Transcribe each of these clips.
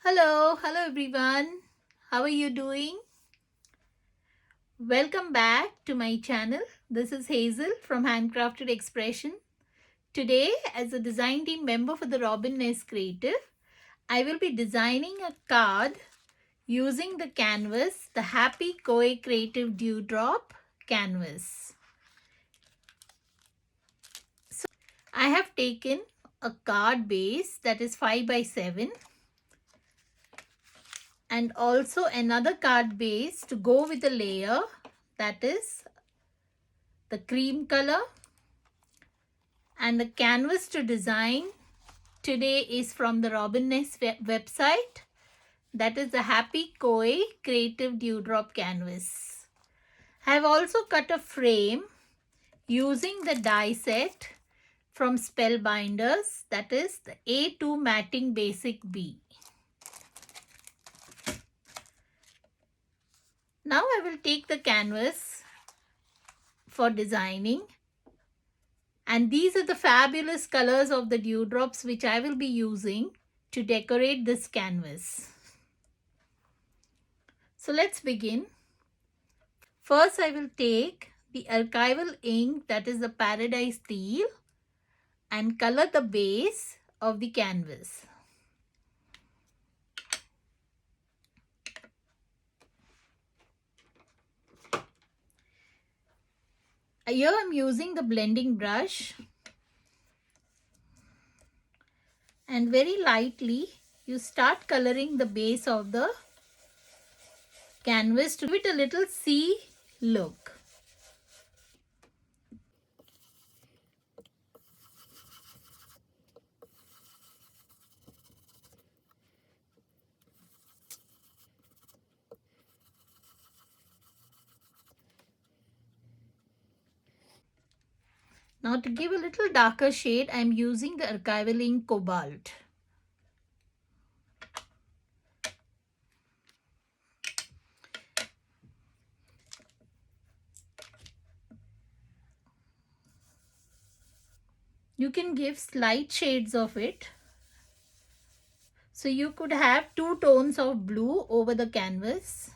Hello everyone. How are you doing? Welcome back to my channel. This is Hazel from Handcrafted Expression. Today, as a design team member for the Robin Nest Creative, I will be designing a card using the canvas, the Happy Koi Creative Dewdrop canvas. So, I have taken a card base that is 5 by 7 and also another card base to go with the layer, that is the cream color, and the canvas to design today is from the Robin Nest website, that is the Happy Koi Creative Dewdrop canvas. I have also cut a frame using the die set from Spellbinders, that is the A2 Matting Basic B. Now I will take the canvas for designing, and these are the fabulous colors of the dewdrops which I will be using to decorate this canvas. So let's begin. First I will take the archival ink, that is the Paradise Teal, and color the base of the canvas. Here I am using the blending brush, and very lightly you start coloring the base of the canvas to give it a little sea look. Now to give a little darker shade, I am using the archival ink Cobalt. You can give slight shades of it. So you could have two tones of blue over the canvas.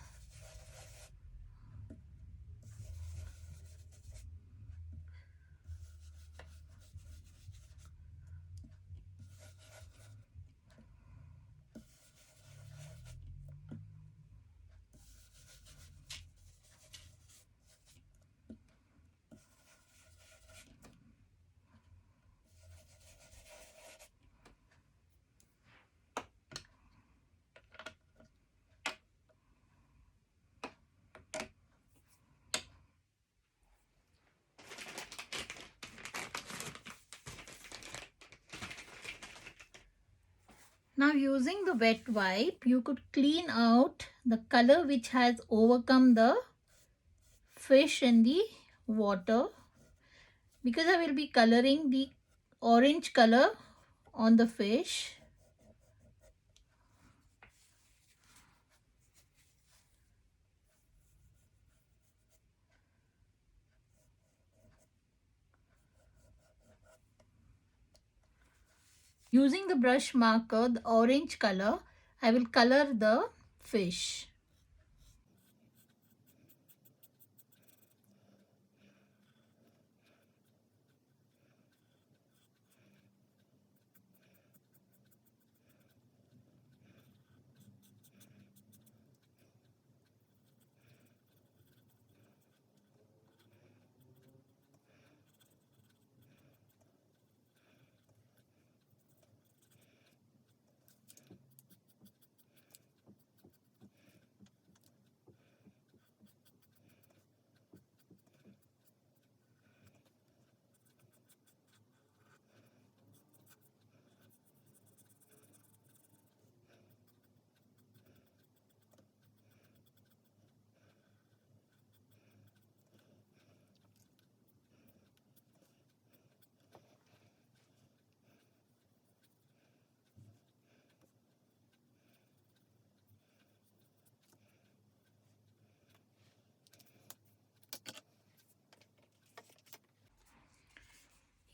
Now using the wet wipe, you could clean out the color which has overcome the fish in the water, because I will be coloring the orange color on the fish. Using the brush marker, the orange color, I will color the fish.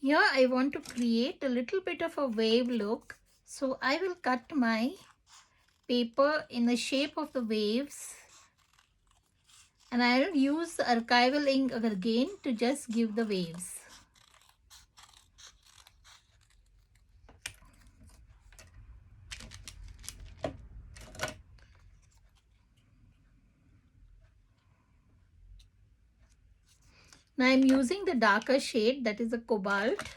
Here I want to create a little bit of a wave look. So I will cut my paper in the shape of the waves, and I'll use archival ink again to just give the waves. Now I'm using the darker shade, that is a cobalt.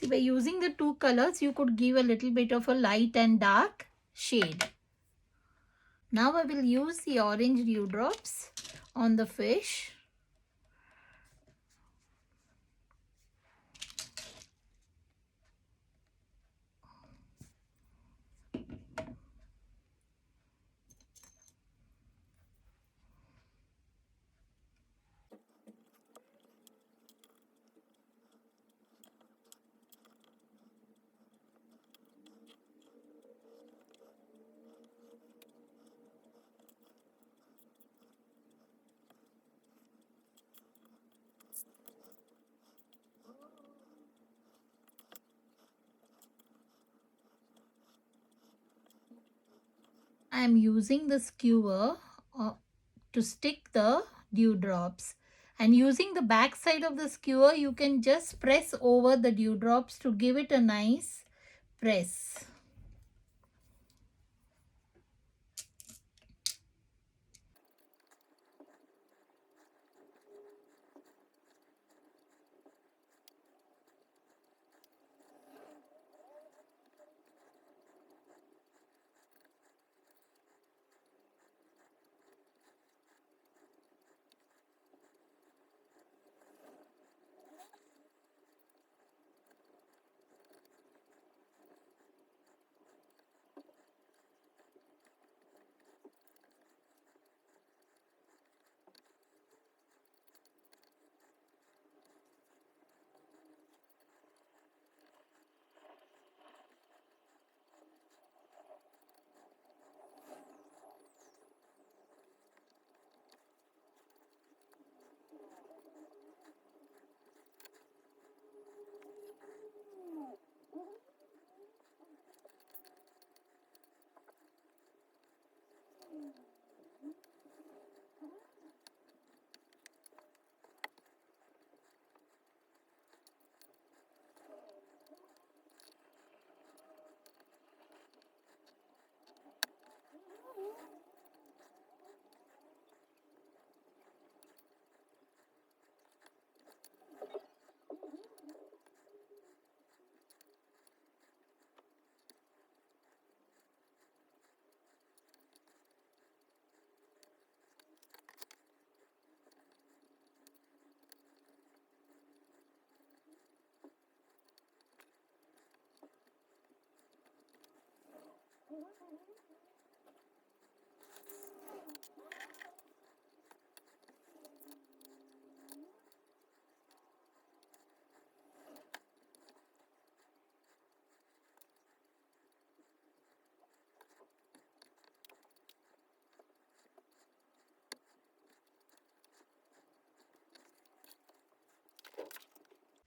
See, by using the two colors, you could give a little bit of a light and dark shade. Now I will use the orange dewdrops on the fish. I am using the skewer to stick the dewdrops, and using the back side of the skewer you can just press over the dewdrops to give it a nice press.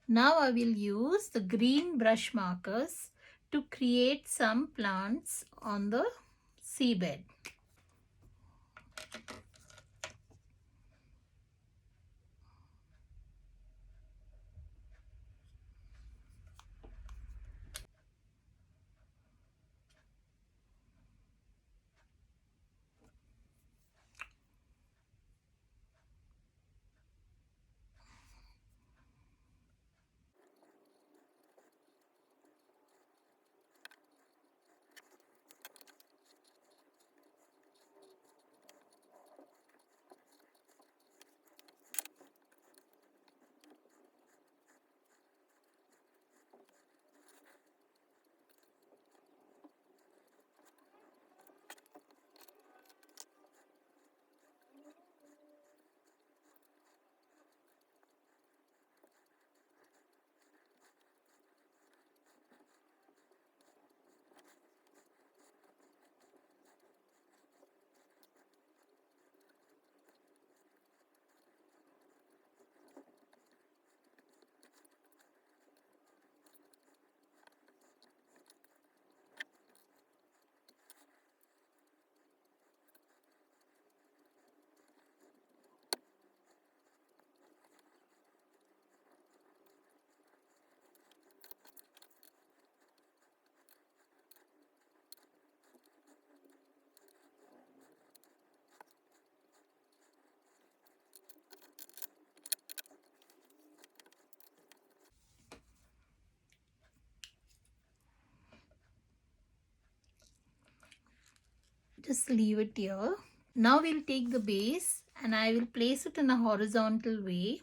Now I will use the green brush markers to create some plants on the seabed. Just leave it here. Now we'll take the base and I will place it in a horizontal way.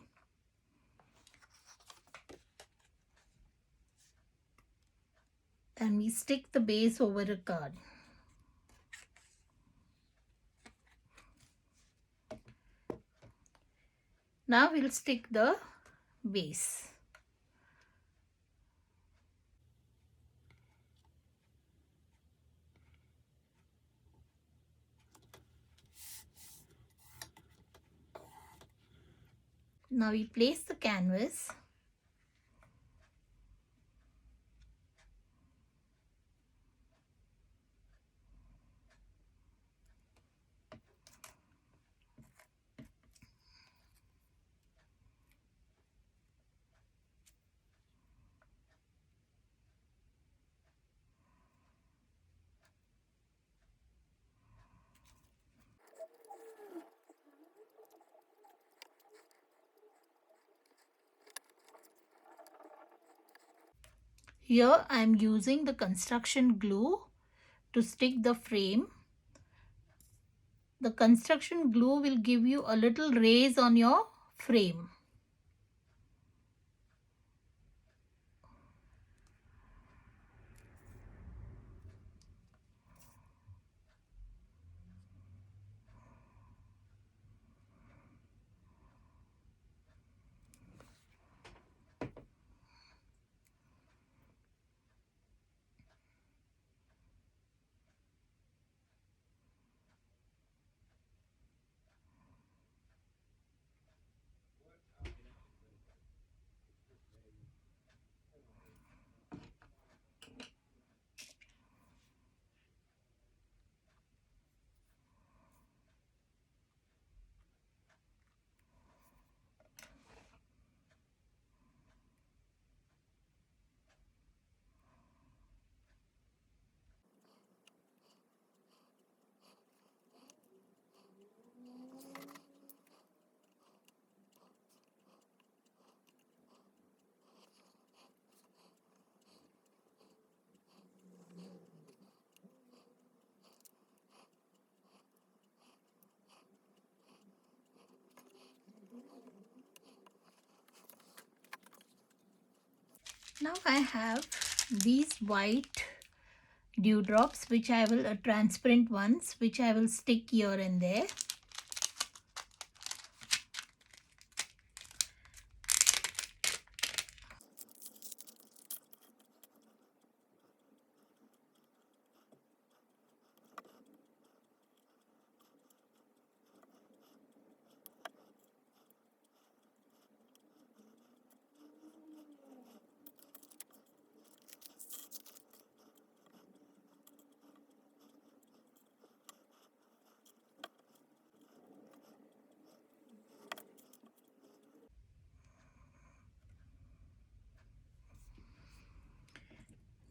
And we stick the base over a card. Now we'll stick the base. Now we place the canvas. Here I am using the construction glue to stick the frame. The construction glue will give you a little raise on your frame. Now I have these white dewdrops which I will transparent ones which I will stick here and there.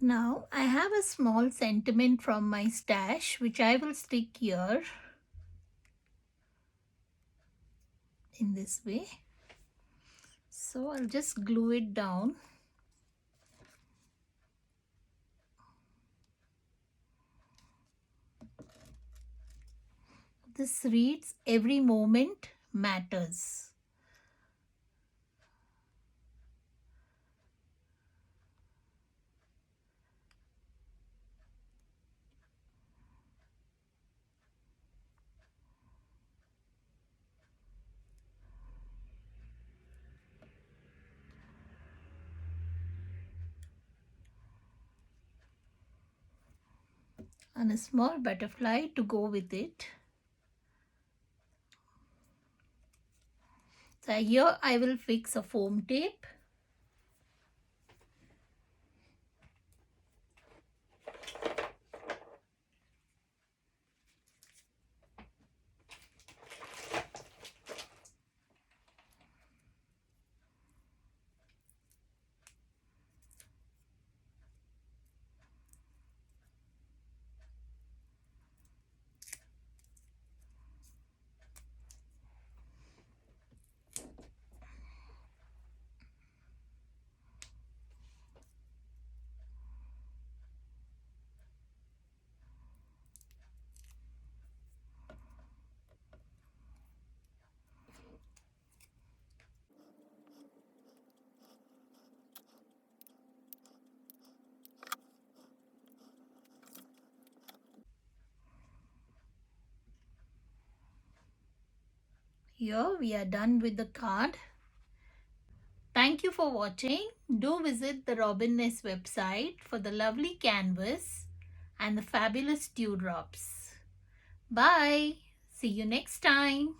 Now I have a small sentiment from my stash which I will stick here in this way. So I'll just glue it down. This reads, every moment matters. And a small butterfly to go with it. So here I will fix a foam tape. Here we are done with the card. Thank you for watching. Do visit the Robin Nest website for the lovely canvas and the fabulous dewdrops. Bye. See you next time.